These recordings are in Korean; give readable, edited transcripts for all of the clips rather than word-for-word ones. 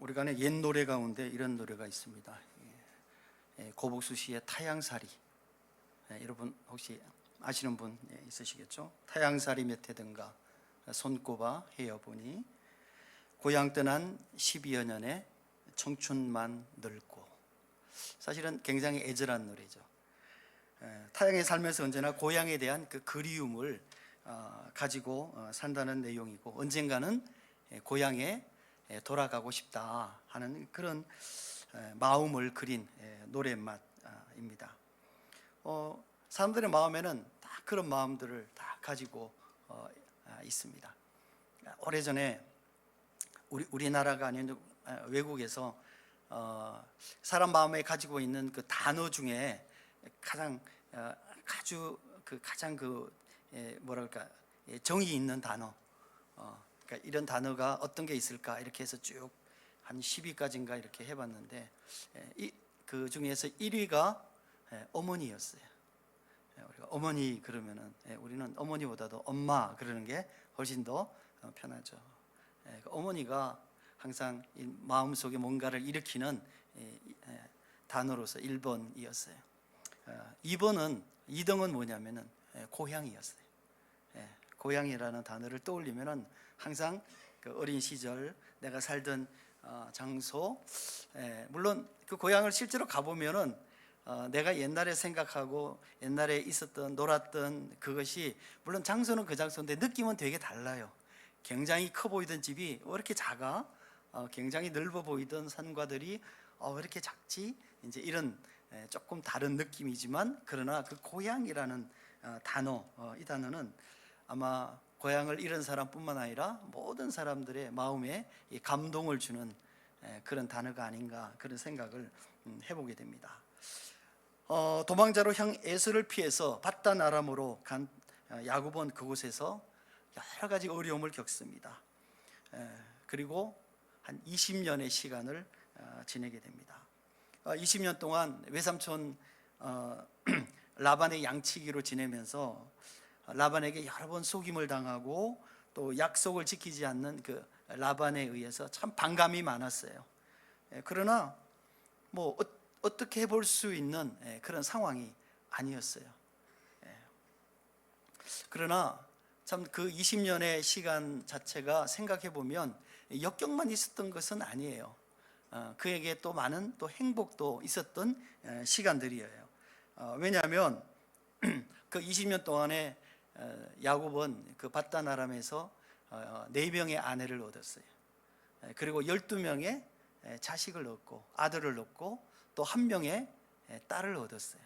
우리가 옛 노래 가운데 이런 노래가 있습니다. 고복수 씨의 타양살이. 여러분 혹시 아시는 분 있으시겠죠? 타양살이 몇 해든가 손꼽아 헤어보니 고향 떠난 12여 년에 청춘만 늙고. 사실은 굉장히 애절한 노래죠. 타양에 살면서 언제나 고향에 대한 그 그리움을 가지고 산다는 내용이고, 언젠가는 고향에 돌아가고 싶다 하는 그런 마음을 그린 노랫맛입니다. 사람들의 마음에는 다 그런 마음들을 다 가지고 있습니다. 오래전에 우리나라가 아닌 외국에서 사람 마음에 가지고 있는 그 단어 중에 가장 뭐랄까 정이 있는 단어, 그러니까 이런 단어가 어떤 게 있을까 이렇게 해서 쭉 한 10위까지인가 이렇게 해봤는데, 그 중에서 1위가 어머니였어요. 우리가 어머니 그러면은 우리는 어머니보다도 엄마 그러는 게 훨씬 더 편하죠. 어머니가 항상 마음속에 뭔가를 일으키는 단어로서 1번이었어요. 2등은 뭐냐면은 고향이었어요. 고향이라는 단어를 떠올리면은 항상 그 어린 시절 내가 살던 장소, 물론 그 고향을 실제로 가보면은 내가 옛날에 생각하고 옛날에 있었던 놀았던 그것이, 물론 장소는 그 장소인데 느낌은 되게 달라요. 굉장히 커 보이던 집이 왜 이렇게 작아? 굉장히 넓어 보이던 산과들이 왜 이렇게 작지? 이제 이런 조금 다른 느낌이지만, 그러나 그 고향이라는 단어, 이 단어는 아마 고향을 잃은 사람뿐만 아니라 모든 사람들의 마음에 감동을 주는 그런 단어가 아닌가, 그런 생각을 해보게 됩니다. 도망자로 형 에서를 피해서 바단 아람으로 간 야곱은 그곳에서 여러 가지 어려움을 겪습니다. 그리고 한 20년의 시간을 지내게 됩니다. 20년 동안 외삼촌 라반의 양치기로 지내면서 라반에게 여러 번 속임을 당하고 또 약속을 지키지 않는 그 라반에 의해서 참 반감이 많았어요. 그러나 뭐 어떻게 해볼 수 있는 그런 상황이 아니었어요. 그러나 참 그 20년의 시간 자체가 생각해 보면 역경만 있었던 것은 아니에요. 그에게 또 많은 또 행복도 있었던 시간들이에요. 왜냐하면 그 20년 동안에 야곱은 그 바단 아람에서 4명의 아내를 얻었어요. 그리고 12명의 자식을 얻고, 아들을 얻고, 또 1명의 딸을 얻었어요.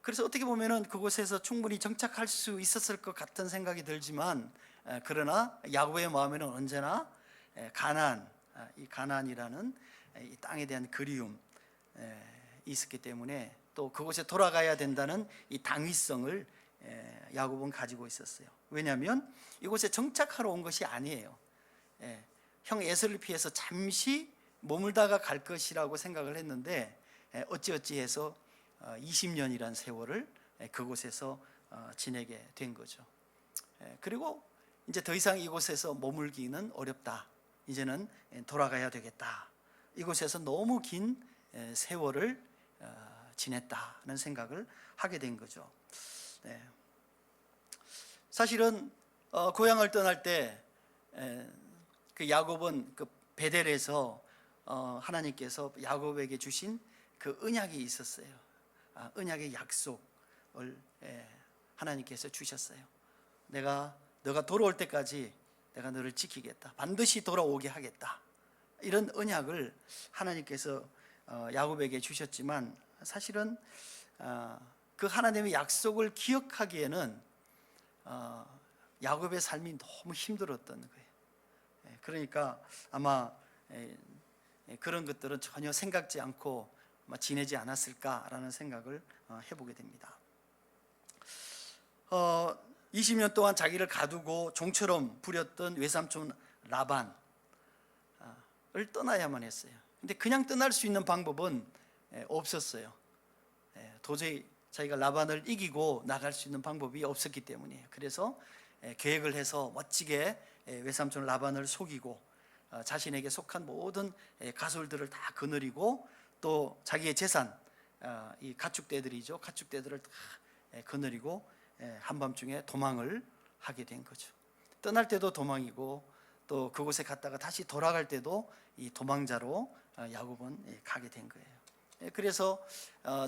그래서 어떻게 보면은 그곳에서 충분히 정착할 수 있었을 것 같은 생각이 들지만, 그러나 야곱의 마음에는 언제나 이 가나안이라는 이 땅에 대한 그리움 있었기 때문에, 또 그곳에 돌아가야 된다는 이 당위성을 야곱은 가지고 있었어요. 왜냐하면 이곳에 정착하러 온 것이 아니에요. 형 에서를 피해서 잠시 머물다가 갈 것이라고 생각을 했는데, 어찌어찌해서 20년이란 세월을 그곳에서 지내게 된 거죠. 그리고 이제 더 이상 이곳에서 머물기는 어렵다. 이제는 돌아가야 되겠다. 이곳에서 너무 긴 세월을 지냈다는 생각을 하게 된 거죠. 사실은 고향을 떠날 때 그 야곱은 그 베델에서 하나님께서 야곱에게 주신 그 언약이 있었어요. 언약의 약속을 하나님께서 주셨어요. 너가 돌아올 때까지 내가 너를 지키겠다. 반드시 돌아오게 하겠다. 이런 언약을 하나님께서 야곱에게 주셨지만, 사실은 그 하나님의 약속을 기억하기에는 야곱의 삶이 너무 힘들었던 거예요. 그러니까 아마 그런 것들은 전혀 생각지 않고 지내지 않았을까라는 생각을 해보게 됩니다. 20년 동안 자기를 가두고 종처럼 부렸던 외삼촌 라반을 떠나야만 했어요. 근데 그냥 떠날 수 있는 방법은 없었어요. 도저히 자기가 라반을 이기고 나갈 수 있는 방법이 없었기 때문이에요. 그래서 계획을 해서 멋지게 외삼촌 라반을 속이고 자신에게 속한 모든 가솔들을 다 거느리고 또 자기의 재산, 이 가축대들이죠. 가축대들을 다 거느리고 한밤중에 도망을 하게 된 거죠. 떠날 때도 도망이고 또 그곳에 갔다가 다시 돌아갈 때도 이 도망자로 야곱은 가게 된 거예요. 그래서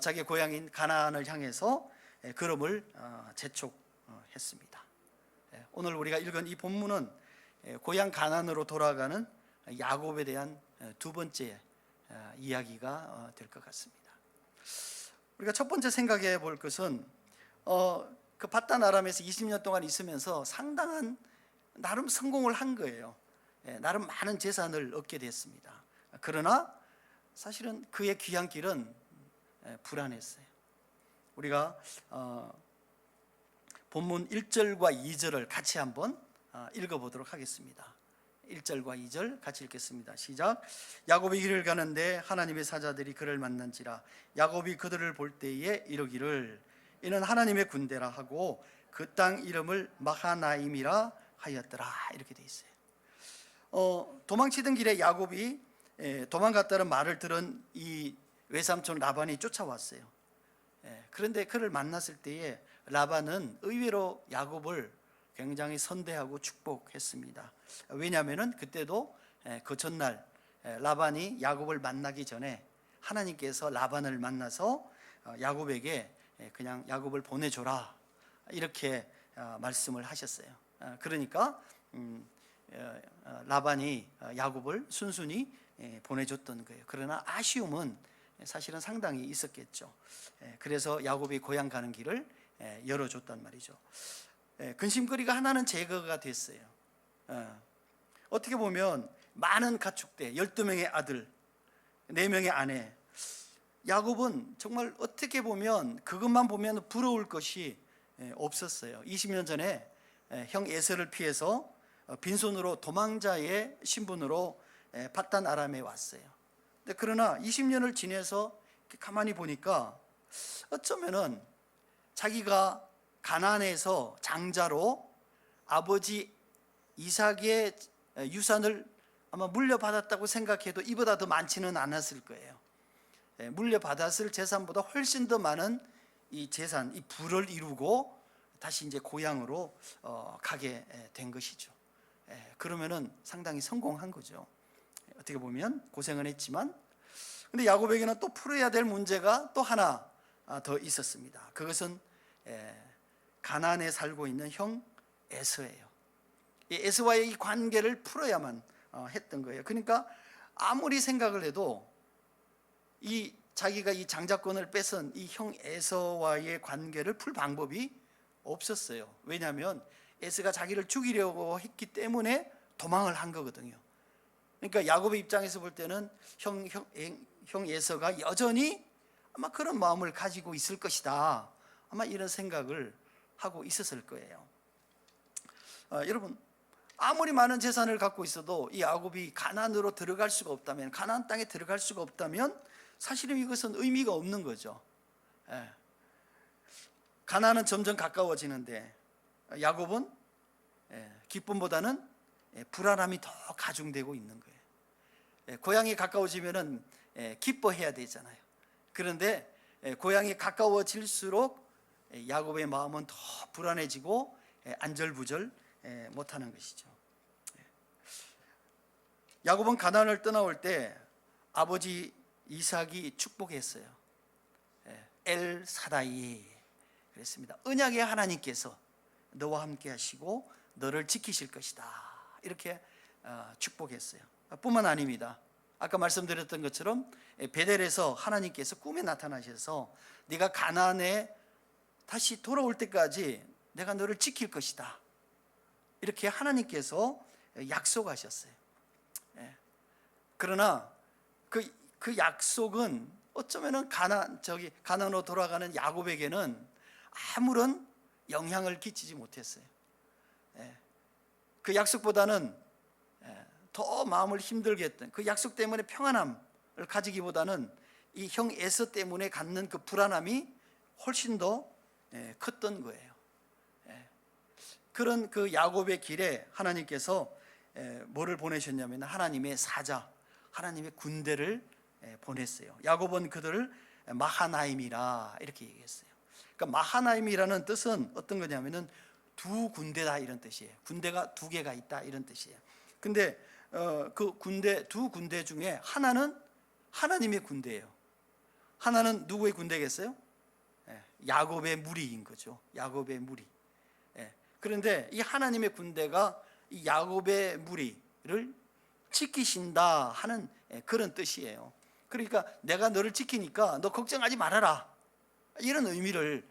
자기 고향인 가나안을 향해서 걸음을 재촉했습니다. 오늘 우리가 읽은 이 본문은 고향 가나안으로 돌아가는 야곱에 대한 두 번째 이야기가 될 것 같습니다. 우리가 첫 번째 생각해 볼 것은 그 밧단 아람에서 20년 동안 있으면서 상당한 나름 성공을 한 거예요. 나름 많은 재산을 얻게 됐습니다. 그러나 사실은 그의 귀한 길은 불안했어요. 우리가 본문 1절과 2절을 같이 한번 읽어보도록 하겠습니다. 1절과 2절 같이 읽겠습니다. 시작. 야곱이 길을 가는데 하나님의 사자들이 그를 만난지라. 야곱이 그들을 볼 때에 이르기를 이는 하나님의 군대라 하고 그 땅 이름을 마하나임이라 하였더라. 이렇게 돼 있어요. 도망치던 길에 야곱이 도망갔다는 말을 들은 이 외삼촌 라반이 쫓아왔어요. 그런데 그를 만났을 때에 라반은 의외로 야곱을 굉장히 선대하고 축복했습니다. 왜냐하면 그때도 그 전날 라반이 야곱을 만나기 전에 하나님께서 라반을 만나서 야곱에게 그냥 야곱을 보내줘라 이렇게 말씀을 하셨어요. 그러니까 라반이 야곱을 순순히 보내줬던 거예요. 그러나 아쉬움은 사실은 상당히 있었겠죠. 그래서 야곱이 고향 가는 길을 열어줬단 말이죠. 근심거리가 하나는 제거가 됐어요. 어떻게 보면 많은 가축대, 12명의 아들, 4명의 아내, 야곱은 정말 어떻게 보면 그것만 보면 부러울 것이 없었어요. 20년 전에 형 에서를 피해서 빈손으로 도망자의 신분으로 밧단 아람에 왔어요. 그러나 20년을 지내서 가만히 보니까 어쩌면은 자기가 가나안에서 장자로 아버지 이삭의 유산을 아마 물려받았다고 생각해도 이보다 더 많지는 않았을 거예요. 물려받았을 재산보다 훨씬 더 많은 이 재산, 이 부를 이루고 다시 이제 고향으로 가게 된 것이죠. 그러면은 상당히 성공한 거죠. 어떻게 보면 고생은 했지만, 근데 야곱에게는 또 풀어야 될 문제가 또 하나 더 있었습니다. 그것은 가나안에 살고 있는 형 에서예요. 이 에서와의 이 관계를 풀어야만 했던 거예요. 그러니까 아무리 생각을 해도 이 자기가 이 장자권을 뺏은 이 형 에서와의 관계를 풀 방법이 없었어요. 왜냐하면 에서가 자기를 죽이려고 했기 때문에 도망을 한 거거든요. 그러니까 야곱의 입장에서 볼 때는 형 에서가 여전히 아마 그런 마음을 가지고 있을 것이다. 아마 이런 생각을 하고 있었을 거예요. 여러분, 아무리 많은 재산을 갖고 있어도 이 야곱이 가나안으로 들어갈 수가 없다면, 가나안 땅에 들어갈 수가 없다면 사실은 이것은 의미가 없는 거죠. 가나안은 점점 가까워지는데 야곱은 기쁨보다는 불안함이 더 가중되고 있는 거예요. 고향이 가까워지면은 기뻐해야 되잖아요. 그런데 고향이 가까워질수록 야곱의 마음은 더 불안해지고 안절부절 못하는 것이죠. 야곱은 가나안을 떠나올 때 아버지 이삭이 축복했어요. 엘 사다이 그랬습니다. 언약의 하나님께서 너와 함께 하시고 너를 지키실 것이다. 이렇게 축복했어요. 뿐만 아닙니다. 아까 말씀드렸던 것처럼 베델에서 하나님께서 꿈에 나타나셔서 네가 가나안에 다시 돌아올 때까지 내가 너를 지킬 것이다. 이렇게 하나님께서 약속하셨어요. 그러나 그 약속은 어쩌면은 가나안으로 돌아가는 야곱에게는 아무런 영향을 끼치지 못했어요. 그 약속보다는 더 마음을 힘들게 했던 그 약속 때문에 평안함을 가지기보다는 이 형 에서 때문에 갖는 그 불안함이 훨씬 더 컸던 거예요. 그런 그 야곱의 길에 하나님께서 뭐를 보내셨냐면 하나님의 사자, 하나님의 군대를 보냈어요. 야곱은 그들을 마하나임이라 이렇게 얘기했어요. 그러니까 마하나임이라는 뜻은 어떤 거냐면은 두 군대다 이런 뜻이에요. 군대가 두 개가 있다 이런 뜻이에요. 근데 그 군대, 두 군대 중에 하나는 하나님의 군대예요. 하나는 누구의 군대겠어요? 야곱의 무리인 거죠. 야곱의 무리. 그런데 이 하나님의 군대가 이 야곱의 무리를 지키신다 하는 그런 뜻이에요. 그러니까 내가 너를 지키니까 너 걱정하지 말아라, 이런 의미를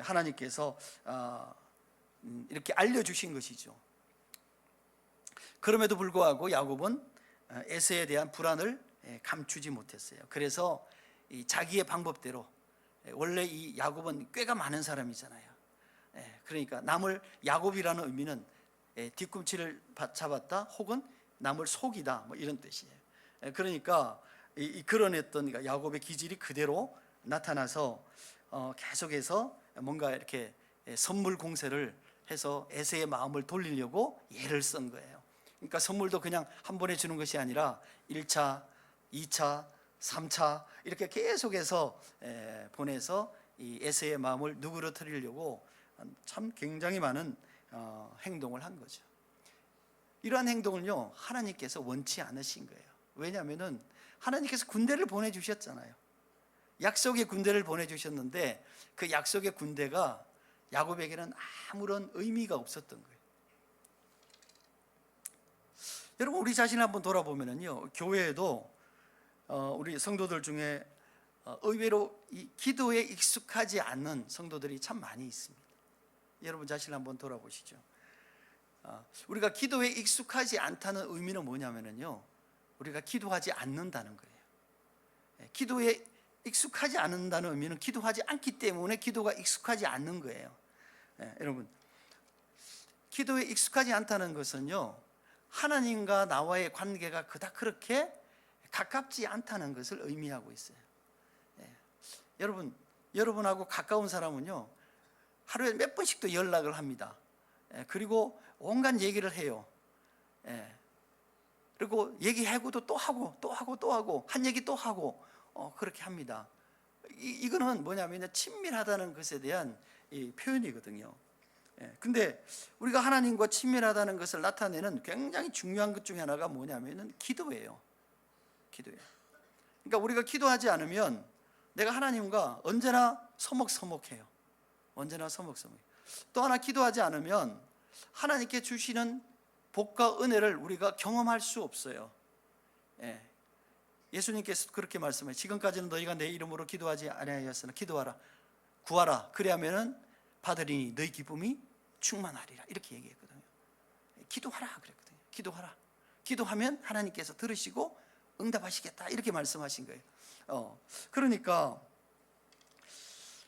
하나님께서 이렇게 알려주신 것이죠. 그럼에도 불구하고 야곱은 에서에 대한 불안을 감추지 못했어요. 그래서 자기의 방법대로, 원래 이 야곱은 꾀가 많은 사람이잖아요. 그러니까 남을, 야곱이라는 의미는 뒤꿈치를 잡았다 혹은 남을 속이다 뭐 이런 뜻이에요. 그러니까 그런 어떤 야곱의 기질이 그대로 나타나서 계속해서 뭔가 이렇게 선물 공세를 해서 에서의 마음을 돌리려고 애를 쓴 거예요. 그러니까 선물도 그냥 한 번에 주는 것이 아니라 1차, 2차, 3차 이렇게 계속해서 보내서 이 에서의 마음을 누그러뜨리려고 참 굉장히 많은 행동을 한 거죠. 이러한 행동을요 하나님께서 원치 않으신 거예요. 왜냐하면은 하나님께서 군대를 보내주셨잖아요. 약속의 군대를 보내주셨는데 그 약속의 군대가 야곱에게는 아무런 의미가 없었던 거예요. 여러분, 우리 자신을 한번 돌아보면요, 교회에도 우리 성도들 중에 의외로 이 기도에 익숙하지 않는 성도들이 참 많이 있습니다. 여러분 자신을 한번 돌아보시죠. 우리가 기도에 익숙하지 않다는 의미는 뭐냐면요, 우리가 기도하지 않는다는 거예요. 기도에 익숙하지 않는다는 의미는 기도하지 않기 때문에 기도가 익숙하지 않는 거예요. 여러분, 기도에 익숙하지 않다는 것은요, 하나님과 나와의 관계가 그닥 그렇게 가깝지 않다는 것을 의미하고 있어요. 여러분하고 가까운 사람은요, 하루에 몇 번씩도 연락을 합니다. 그리고 온갖 얘기를 해요. 그리고 얘기하고도 또 하고 또 하고 또 하고 한 얘기 또 하고 그렇게 합니다. 이거는 뭐냐면 친밀하다는 것에 대한 이 표현이거든요. 근데 우리가 하나님과 친밀하다는 것을 나타내는 굉장히 중요한 것 중에 하나가 뭐냐면은 기도예요. 기도예요. 그러니까 우리가 기도하지 않으면 내가 하나님과 언제나 서먹서먹해요. 언제나 서먹서먹해요. 또 하나, 기도하지 않으면 하나님께 주시는 복과 은혜를 우리가 경험할 수 없어요. 예수님께서 그렇게 말씀해요. 지금까지는 너희가 내 이름으로 기도하지 아니하였으나 기도하라, 구하라, 그리하면은 받으리니 너희 기쁨이 충만하리라, 이렇게 얘기했거든요. 기도하라 그랬거든요. 기도하라. 기도하면 하나님께서 들으시고 응답하시겠다, 이렇게 말씀하신 거예요. 그러니까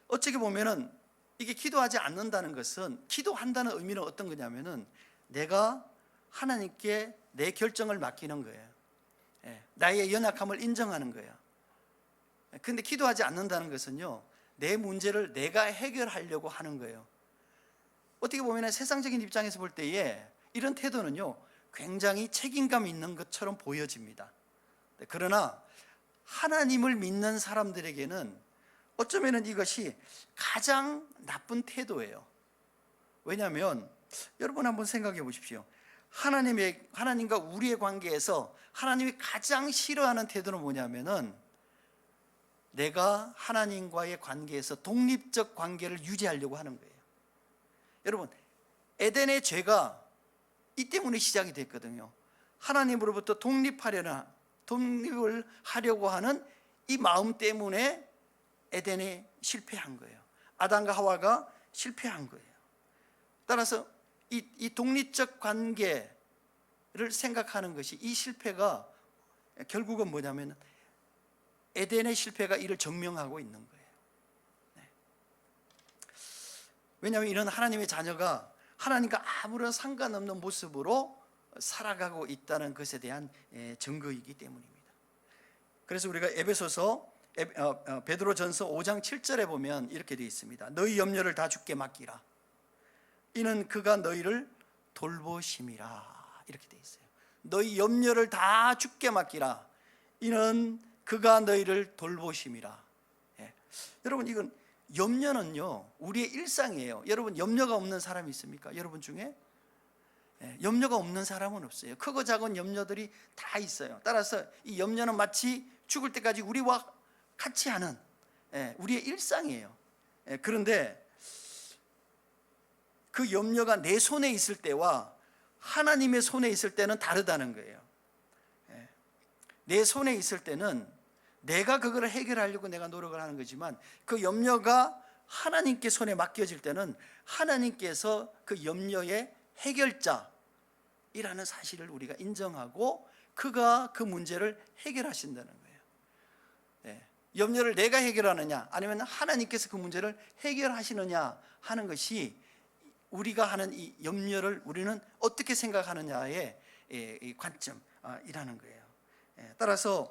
어떻게 보면은 이게 기도하지 않는다는 것은, 기도한다는 의미는 어떤 거냐면은 내가 하나님께 내 결정을 맡기는 거예요. 나의 연약함을 인정하는 거예요. 근데 기도하지 않는다는 것은요, 내 문제를 내가 해결하려고 하는 거예요. 어떻게 보면 세상적인 입장에서 볼 때에 이런 태도는요, 굉장히 책임감 있는 것처럼 보여집니다. 그러나 하나님을 믿는 사람들에게는 어쩌면 이것이 가장 나쁜 태도예요. 왜냐하면 여러분 한번 생각해 보십시오. 하나님과 우리의 관계에서 하나님이 가장 싫어하는 태도는 뭐냐면은 내가 하나님과의 관계에서 독립적 관계를 유지하려고 하는 거예요. 여러분, 에덴의 죄가 이 때문에 시작이 됐거든요. 하나님으로부터 독립을 하려고 하는 이 마음 때문에 에덴에 실패한 거예요. 아담과 하와가 실패한 거예요. 따라서 이 독립적 관계를 생각하는 것이, 이 실패가 결국은 뭐냐면 에덴의 실패가 이를 증명하고 있는 거예요. 왜냐하면 이런 하나님의 자녀가 하나님과 아무런 상관없는 모습으로 살아가고 있다는 것에 대한 증거이기 때문입니다. 그래서 우리가 베드로전서 5장 7절에 보면 이렇게 되어 있습니다. 너희 염려를 다 주께 맡기라. 이는 그가 너희를 돌보심이라, 이렇게 되어 있어요. 너희 염려를 다 주께 맡기라. 이는 그가 너희를 돌보심이라. 예. 여러분, 이건 염려는요 우리의 일상이에요. 여러분, 염려가 없는 사람이 있습니까? 여러분 중에? 예, 염려가 없는 사람은 없어요. 크고 작은 염려들이 다 있어요. 따라서 이 염려는 마치 죽을 때까지 우리와 같이 하는 우리의 일상이에요. 그런데 그 염려가 내 손에 있을 때와 하나님의 손에 있을 때는 다르다는 거예요. 내 손에 있을 때는 내가 그걸 해결하려고 내가 노력을 하는 거지만, 그 염려가 하나님께 손에 맡겨질 때는 하나님께서 그 염려의 해결자이라는 사실을 우리가 인정하고 그가 그 문제를 해결하신다는 거예요. 염려를 내가 해결하느냐 아니면 하나님께서 그 문제를 해결하시느냐 하는 것이 우리가 하는 이 염려를 우리는 어떻게 생각하느냐의 관점이라는 거예요. 따라서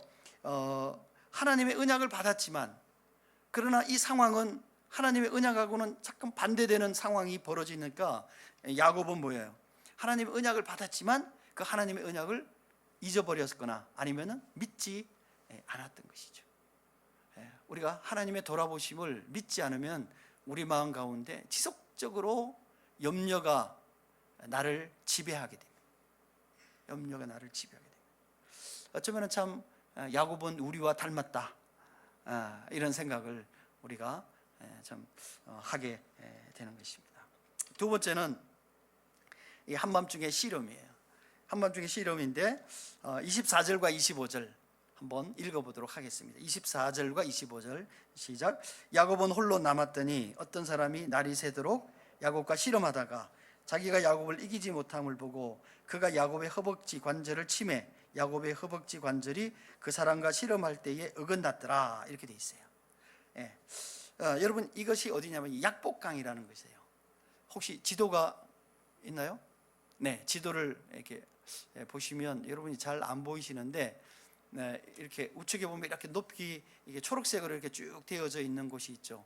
하나님의 언약을 받았지만, 그러나 이 상황은 하나님의 언약하고는 잠깐 반대되는 상황이 벌어지니까 야곱은 뭐예요? 하나님의 언약을 받았지만 그 하나님의 언약을 잊어버렸거나 아니면 믿지 않았던 것이죠. 우리가 하나님의 돌아보심을 믿지 않으면 우리 마음 가운데 지속적으로 염려가 나를 지배하게 됩니다. 염려가 나를 지배하게 됩니다. 어쩌면 참 야곱은 우리와 닮았다, 이런 생각을 우리가 참 하게 되는 것입니다. 두 번째는 이 한밤중의 씨름이에요. 한밤중의 씨름인데 24절과 25절 한번 읽어보도록 하겠습니다. 24절과 25절 시작. 야곱은 홀로 남았더니 어떤 사람이 날이 새도록 야곱과 씨름하다가 자기가 야곱을 이기지 못함을 보고 그가 야곱의 허벅지 관절을 치매 야곱의 허벅지 관절이 그 사람과 씨름할 때에 어긋났더라. 이렇게 돼 있어요. 여러분, 이것이 어디냐면 약복강이라는 것이에요. 혹시 지도가 있나요? 네, 지도를 이렇게 보시면 여러분이 잘 안 보이시는데, 이렇게 우측에 보면 이렇게 높이 이게 초록색으로 이렇게 쭉 되어져 있는 곳이 있죠.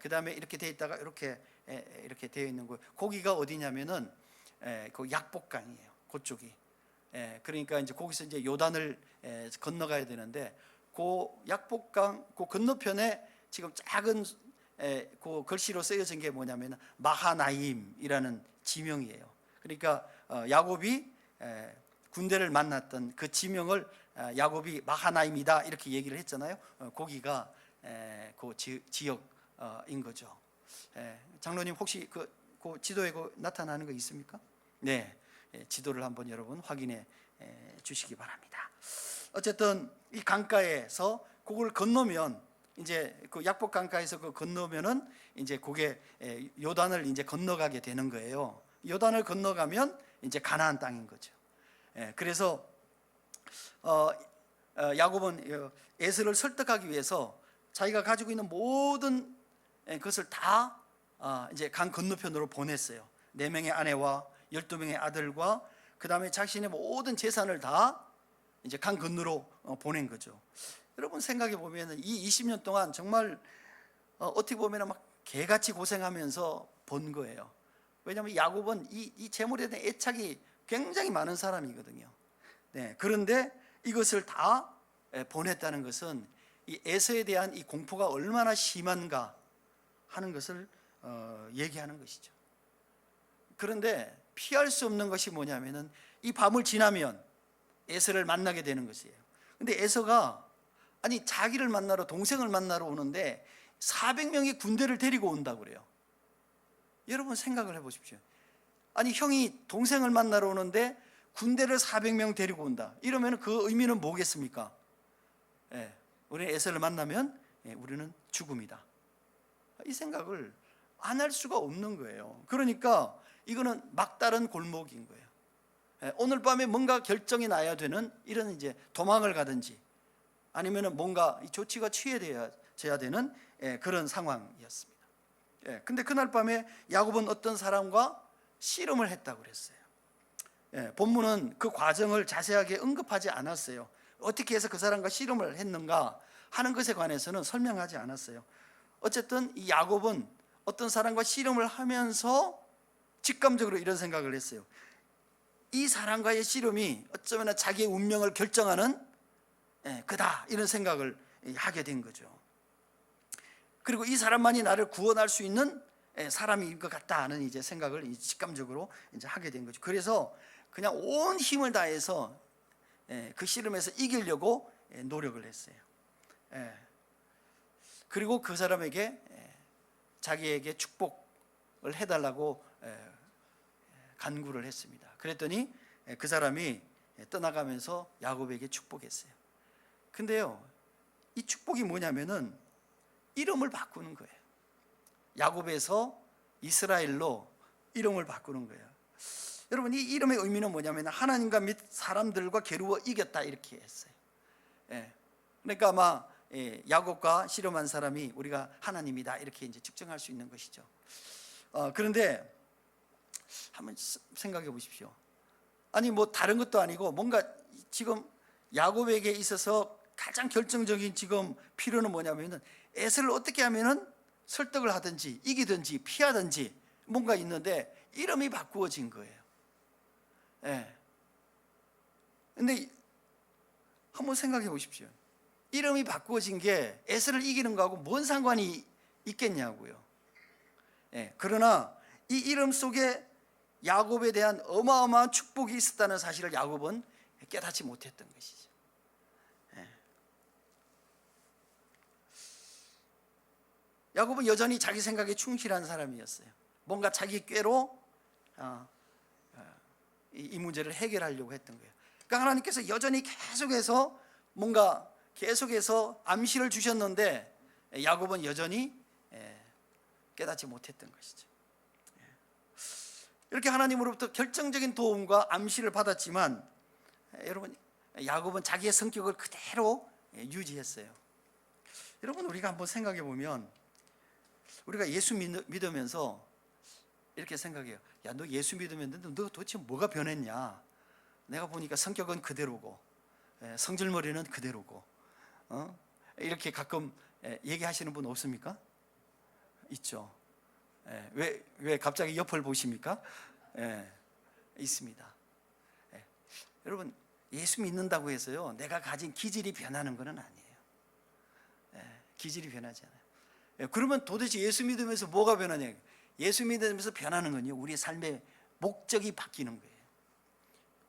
그 다음에 이렇게 되어 있다가 이렇게 되어 있는 곳, 거기가 어디냐면은 그 약복강이에요. 그쪽이. 그러니까 이제 거기서 이제 요단을 건너가야 되는데, 그 약복강 그 건너편에 지금 작은 그 글씨로 쓰여진 게 뭐냐면 마하나임이라는 지명이에요. 그러니까 야곱이 군대를 만났던 그 지명을 야곱이 마하나임이다 이렇게 얘기를 했잖아요. 거기가 그 지역인 거죠. 장로님, 혹시 그 지도에 나타나는 거 있습니까? 네, 지도를 한번 여러분 확인해 주시기 바랍니다. 어쨌든 이 강가에서 그걸 건너면 이제 그 약복 강가에서 그 건너면은 이제 그게 요단을 이제 건너가게 되는 거예요. 요단을 건너가면 이제 가나안 땅인 거죠. 그래서 야곱은 에서를 설득하기 위해서 자기가 가지고 있는 모든 것을 다 이제 강 건너편으로 보냈어요. 4명의 아내와 12명의 아들과 그 다음에 자신의 모든 재산을 다 이제 강 건너로 보낸 거죠. 여러분 생각해 보면 이 20년 동안 정말 어떻게 보면 막 개같이 고생하면서 번 거예요. 왜냐하면 야곱은 이 재물에 대한 애착이 굉장히 많은 사람이거든요. 네, 그런데 이것을 다 보냈다는 것은 이 에서에 대한 이 공포가 얼마나 심한가 하는 것을 얘기하는 것이죠. 그런데 피할 수 없는 것이 뭐냐면은 이 밤을 지나면 에서를 만나게 되는 것이에요. 근데 에서가 아니 자기를 만나러 동생을 만나러 오는데 400명의 군대를 데리고 온다고 그래요. 여러분 생각을 해보십시오. 아니 형이 동생을 만나러 오는데 군대를 400명 데리고 온다. 이러면 그 의미는 뭐겠습니까? 우리는 에서를 만나면 우리는 죽음이다. 이 생각을 안 할 수가 없는 거예요. 그러니까 이거는 막다른 골목인 거예요. 오늘 밤에 뭔가 결정이 나야 되는 이런 이제 도망을 가든지 아니면은 뭔가 조치가 취해져야 되는 그런 상황이었습니다. 근데 그날 밤에 야곱은 어떤 사람과 씨름을 했다고 그랬어요. 본문은 그 과정을 자세하게 언급하지 않았어요. 어떻게 해서 그 사람과 씨름을 했는가 하는 것에 관해서는 설명하지 않았어요. 어쨌든 이 야곱은 어떤 사람과 씨름을 하면서 직감적으로 이런 생각을 했어요. 이 사람과의 씨름이 어쩌면 자기의 운명을 결정하는 그다, 이런 생각을 하게 된 거죠. 그리고 이 사람만이 나를 구원할 수 있는 사람인 것 같다 하는 이제 생각을 직감적으로 이제 하게 된 거죠. 그래서 그냥 온 힘을 다해서 그 씨름에서 이기려고 노력을 했어요. 그리고 그 사람에게 자기에게 축복을 해달라고 간구를 했습니다. 그랬더니 그 사람이 떠나가면서 야곱에게 축복했어요. 근데요, 이 축복이 뭐냐면은 이름을 바꾸는 거예요. 야곱에서 이스라엘로 이름을 바꾸는 거예요. 여러분, 이 이름의 의미는 뭐냐면 하나님과 및 사람들과 겨루어 이겼다, 이렇게 했어요. 그러니까 아마 야곱과 씨름한 사람이 우리가 하나님이다, 이렇게 이제 측정할 수 있는 것이죠. 그런데 한번 생각해 보십시오. 아니 뭐 다른 것도 아니고 뭔가 지금 야곱에게 있어서 가장 결정적인 지금 필요는 뭐냐면은 에서를 어떻게 하면은 설득을 하든지 이기든지 피하든지 뭔가 있는데 이름이 바꾸어진 거예요. 근데 한번 생각해 보십시오. 이름이 바꾸어진 게 에서를 이기는 거하고 뭔 상관이 있겠냐고요. 그러나 이 이름 속에 야곱에 대한 어마어마한 축복이 있었다는 사실을 야곱은 깨닫지 못했던 것이죠. 야곱은 여전히 자기 생각에 충실한 사람이었어요. 뭔가 자기 꾀로 이 문제를 해결하려고 했던 거예요. 그러니까 하나님께서 여전히 계속해서 암시를 주셨는데 야곱은 여전히 깨닫지 못했던 것이죠. 이렇게 하나님으로부터 결정적인 도움과 암시를 받았지만 여러분, 야곱은 자기의 성격을 그대로 유지했어요. 여러분, 우리가 한번 생각해 보면 우리가 예수 믿으면서 이렇게 생각해요. 야, 너 예수 믿으면서 너 도대체 뭐가 변했냐? 내가 보니까 성격은 그대로고 성질머리는 그대로고 이렇게 가끔 얘기하시는 분 없습니까? 있죠. 왜 갑자기 옆을 보십니까? 있습니다. 여러분, 예수 믿는다고 해서요 내가 가진 기질이 변하는 것은 아니에요. 기질이 변하지 않아요. 그러면 도대체 예수 믿으면서 뭐가 변하냐? 예수 믿으면서 변하는 건요, 우리의 삶의 목적이 바뀌는 거예요.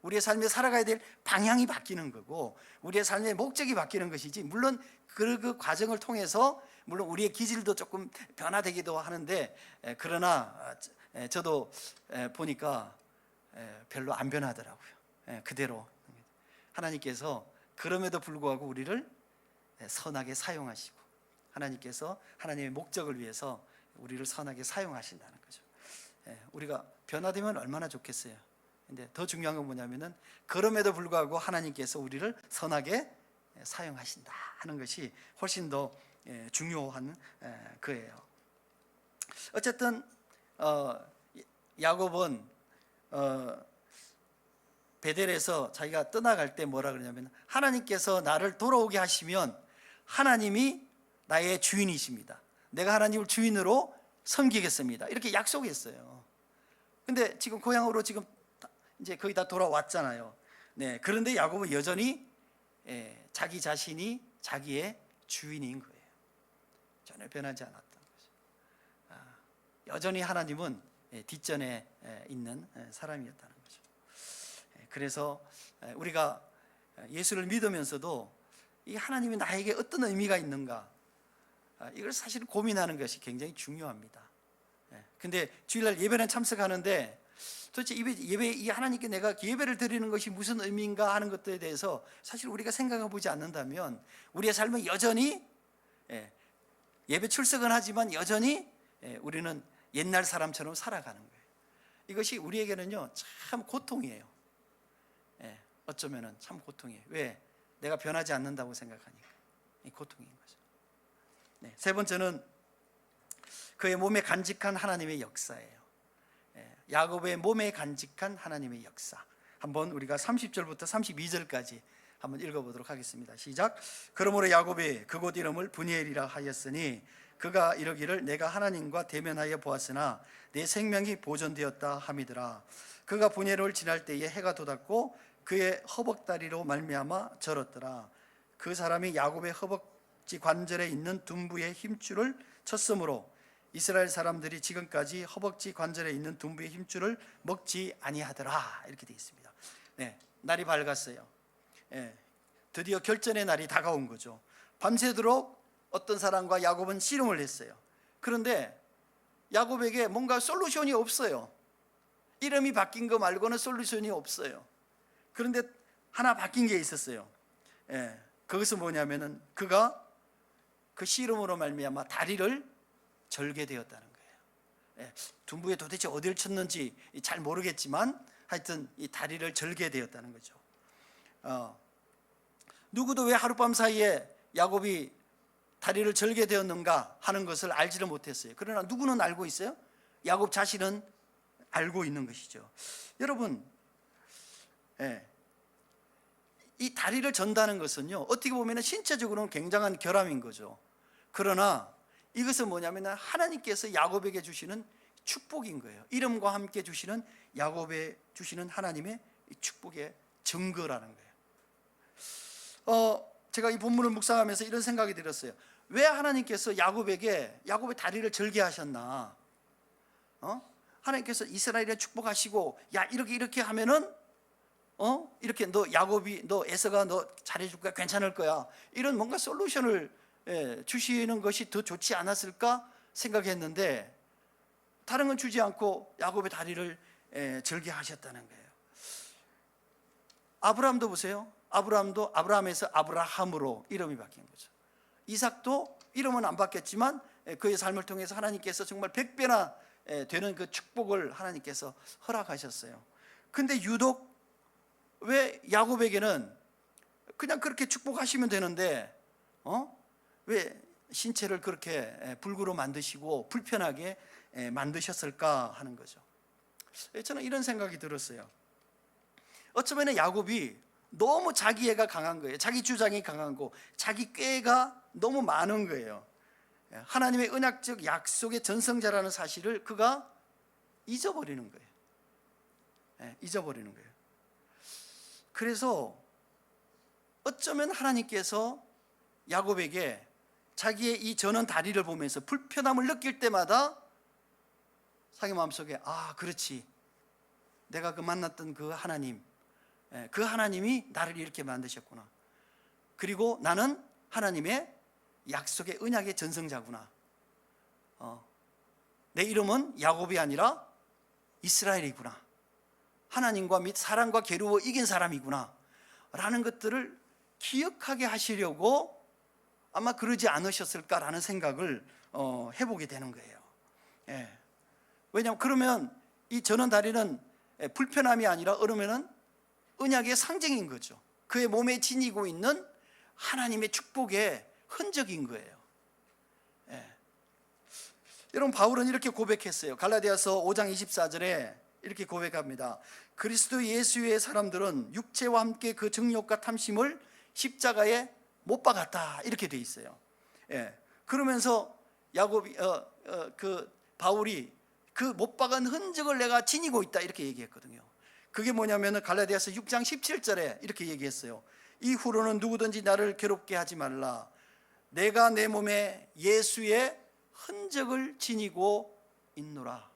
우리의 삶에 살아가야 될 방향이 바뀌는 거고 우리의 삶의 목적이 바뀌는 것이지, 물론 그 과정을 통해서 물론 우리의 기질도 조금 변화되기도 하는데 그러나 저도 보니까 별로 안 변하더라고요. 그대로 하나님께서 그럼에도 불구하고 우리를 선하게 사용하시고 하나님께서 하나님의 목적을 위해서 우리를 선하게 사용하신다는 거죠. 우리가 변화되면 얼마나 좋겠어요. 근데 더 중요한 건 뭐냐면은 그럼에도 불구하고 하나님께서 우리를 선하게 사용하신다 하는 것이 훨씬 더 중요한 거예요. 어쨌든 야곱은 베델에서 자기가 떠나갈 때 뭐라 그러냐면 하나님께서 나를 돌아오게 하시면 하나님이 나의 주인이십니다. 내가 하나님을 주인으로 섬기겠습니다. 이렇게 약속했어요. 근데 지금 고향으로 지금 이제 거의 다 돌아왔잖아요. 그런데 야곱은 여전히 자기 자신이 자기의 주인인 거예요. 전혀 변하지 않았던 거죠. 여전히 하나님은 뒷전에 있는 사람이었다는 거죠. 그래서 우리가 예수를 믿으면서도 이 하나님이 나에게 어떤 의미가 있는가, 이걸 사실 고민하는 것이 굉장히 중요합니다. 근데 주일날 예배는 참석하는데 도대체 이 하나님께 내가 예배를 드리는 것이 무슨 의미인가 하는 것들에 대해서 사실 우리가 생각해 보지 않는다면 우리의 삶은 여전히 예배 출석은 하지만 여전히 우리는 옛날 사람처럼 살아가는 거예요. 이것이 우리에게는요 참 고통이에요. 어쩌면은 참 고통이에요. 왜? 내가 변하지 않는다고 생각하니까 이 고통인 거죠. 세 번째는 그의 몸에 간직한 하나님의 역사예요. 야곱의 몸에 간직한 하나님의 역사. 한번 우리가 30절부터 32절까지 한번 읽어보도록 하겠습니다. 시작. 그러므로 야곱이 그곳 이름을 브니엘이라 하였으니 그가 이르기를 내가 하나님과 대면하여 보았으나 내 생명이 보존되었다 함이더라. 그가 분예로를 지날 때에 해가 돋았고 그의 허벅다리로 말미암아 절었더라. 그 사람이 야곱의 허벅지 관절에 있는 둔부의 힘줄을 쳤으므로 이스라엘 사람들이 지금까지 허벅지 관절에 있는 둔부의 힘줄을 먹지 아니하더라. 이렇게 되어 있습니다. 네, 날이 밝았어요. 드디어 결전의 날이 다가온 거죠. 밤새도록 어떤 사람과 야곱은 씨름을 했어요. 그런데 야곱에게 뭔가 솔루션이 없어요. 이름이 바뀐 거 말고는 솔루션이 없어요. 그런데 하나 바뀐 게 있었어요. 그것은 뭐냐면은 그가 그 씨름으로 말미암아 다리를 절게 되었다는 거예요. 둔부에 도대체 어디를 쳤는지 잘 모르겠지만 하여튼 이 다리를 절게 되었다는 거죠. 누구도 왜 하룻밤 사이에 야곱이 다리를 절게 되었는가 하는 것을 알지를 못했어요. 그러나 누구는 알고 있어요? 야곱 자신은 알고 있는 것이죠. 여러분, 이 다리를 전다는 것은요, 어떻게 보면 신체적으로는 굉장한 결함인 거죠. 그러나 이것은 뭐냐면 하나님께서 야곱에게 주시는 축복인 거예요. 이름과 함께 주시는 야곱에 주시는 하나님의 축복의 증거라는 거예요. 제가 이 본문을 묵상하면서 이런 생각이 들었어요. 왜 하나님께서 야곱의 다리를 절게 하셨나? 하나님께서 이스라엘에 축복하시고 야 이렇게 하면은 이렇게 너 에서가 너 잘해줄 거야, 괜찮을 거야, 이런 뭔가 솔루션을 주시는 것이 더 좋지 않았을까 생각했는데 다른 건 주지 않고 야곱의 다리를 절게 하셨다는 거예요. 아브라함도 보세요. 아브라함도 아브라함에서 아브라함으로 이름이 바뀐 거죠. 이삭도 이름은 안 바뀌었지만 그의 삶을 통해서 하나님께서 정말 100배나 되는 그 축복을 하나님께서 허락하셨어요. 근데 유독 왜 야곱에게는 그냥 그렇게 축복하시면 되는데 왜 신체를 그렇게 불구로 만드시고 불편하게 만드셨을까 하는 거죠. 저는 이런 생각이 들었어요. 어쩌면 야곱이 너무 자기애가 강한 거예요. 자기 주장이 강한 거, 자기 꾀가 너무 많은 거예요. 하나님의 언약적 약속의 전성자라는 사실을 그가 잊어버리는 거예요. 잊어버리는 거예요. 그래서 어쩌면 하나님께서 야곱에게 자기의 이 저는 다리를 보면서 불편함을 느낄 때마다 자기 마음속에 그렇지, 내가 만났던 그 하나님이 나를 이렇게 만드셨구나. 그리고 나는 하나님의 약속의 언약의 전성자구나. 내 이름은 야곱이 아니라 이스라엘이구나. 하나님과 및 사랑과 괴로워 이긴 사람이구나 라는 것들을 기억하게 하시려고 아마 그러지 않으셨을까라는 생각을 해보게 되는 거예요. 왜냐하면 그러면 이 저는 다리는 불편함이 아니라 그러면은 언약의 상징인 거죠. 그의 몸에 지니고 있는 하나님의 축복의 흔적인 거예요. 여러분, 바울은 이렇게 고백했어요. 갈라디아서 5장 24절에 이렇게 고백합니다. 그리스도 예수의 사람들은 육체와 함께 그 정욕과 탐심을 십자가에 못 박았다, 이렇게 돼 있어요. 그러면서 바울이 그 못 박은 흔적을 내가 지니고 있다, 이렇게 얘기했거든요. 그게 뭐냐면 갈라디아서 6장 17절에 이렇게 얘기했어요. 이후로는 누구든지 나를 괴롭게 하지 말라. 내가 내 몸에 예수의 흔적을 지니고 있노라,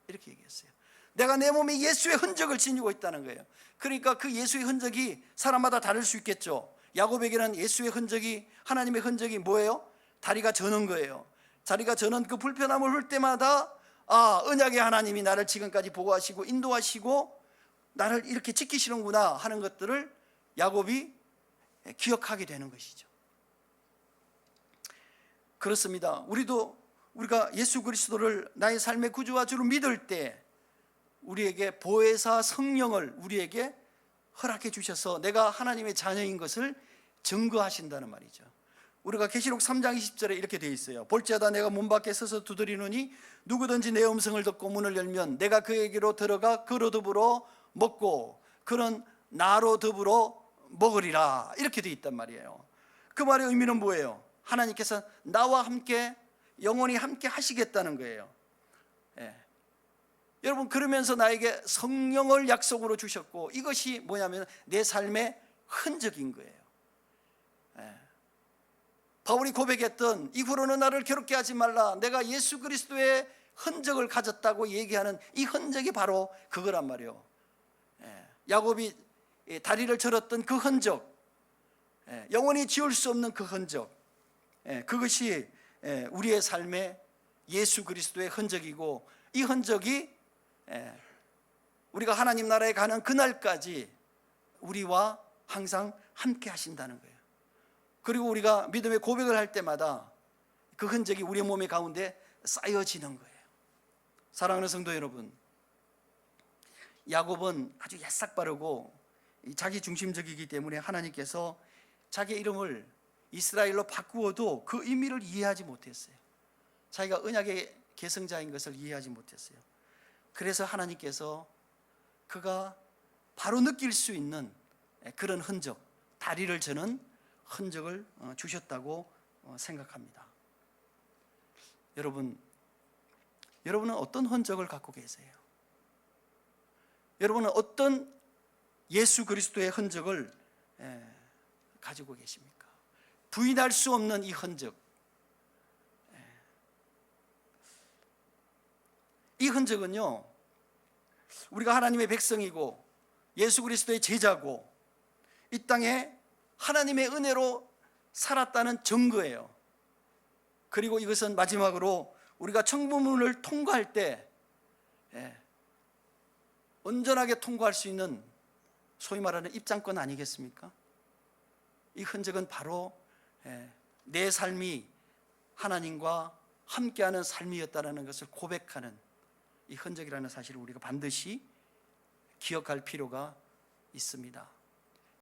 이렇게 얘기했어요. 내가 내 몸에 예수의 흔적을 지니고 있다는 거예요. 그러니까 그 예수의 흔적이 사람마다 다를 수 있겠죠. 야곱에게는 예수의 흔적이, 하나님의 흔적이 뭐예요? 다리가 저는 거예요. 다리가 저는 그 불편함을 볼 때마다 언약의 하나님이 나를 지금까지 보호하시고 인도하시고 나를 이렇게 지키시는구나 하는 것들을 야곱이 기억하게 되는 것이죠. 그렇습니다. 우리가 예수 그리스도를 나의 삶의 구주와 주로 믿을 때 우리에게 보혜사 성령을 우리에게 허락해 주셔서 내가 하나님의 자녀인 것을 증거하신다는 말이죠. 우리가 계시록 3장 20절에 이렇게 되어 있어요. 볼지어다 내가 문 밖에 서서 두드리노니 누구든지 내 음성을 듣고 문을 열면 내가 그에게로 들어가 그로 더불어 먹고 그는 나로 더불어 먹으리라, 이렇게 되어 있단 말이에요. 그 말의 의미는 뭐예요? 하나님께서 나와 함께 영원히 함께 하시겠다는 거예요. 예. 여러분, 그러면서 나에게 성령을 약속으로 주셨고, 이것이 뭐냐면 내 삶의 흔적인 거예요. 예. 바울이 고백했던 이후로는 나를 괴롭게 하지 말라, 내가 예수 그리스도의 흔적을 가졌다고 얘기하는 이 흔적이 바로 그거란 말이에요. 예. 야곱이 다리를 절었던 그 흔적, 영원히 지울 수 없는 그 흔적, 그것이 우리의 삶의 예수 그리스도의 흔적이고, 이 흔적이 우리가 하나님 나라에 가는 그날까지 우리와 항상 함께 하신다는 거예요. 그리고 우리가 믿음의 고백을 할 때마다 그 흔적이 우리 몸의 가운데 쌓여지는 거예요. 사랑하는 성도 여러분, 야곱은 아주 야싹바르고 자기 중심적이기 때문에 하나님께서 자기 이름을 이스라엘로 바꾸어도 그 의미를 이해하지 못했어요. 자기가 언약의 계승자인 것을 이해하지 못했어요. 그래서 하나님께서 그가 바로 느낄 수 있는 그런 흔적, 다리를 저는 흔적을 주셨다고 생각합니다. 여러분은 어떤 흔적을 갖고 계세요? 여러분은 어떤 예수 그리스도의 흔적을 가지고 계십니까? 부인할 수 없는 이 흔적, 이 흔적은요, 우리가 하나님의 백성이고 예수 그리스도의 제자고 이 땅에 하나님의 은혜로 살았다는 증거예요. 그리고 이것은 마지막으로 우리가 천국문을 통과할 때 온전하게 통과할 수 있는 소위 말하는 입장권 아니겠습니까? 이 흔적은 바로 내 삶이 하나님과 함께하는 삶이었다는 것을 고백하는 이 흔적이라는 사실을 우리가 반드시 기억할 필요가 있습니다.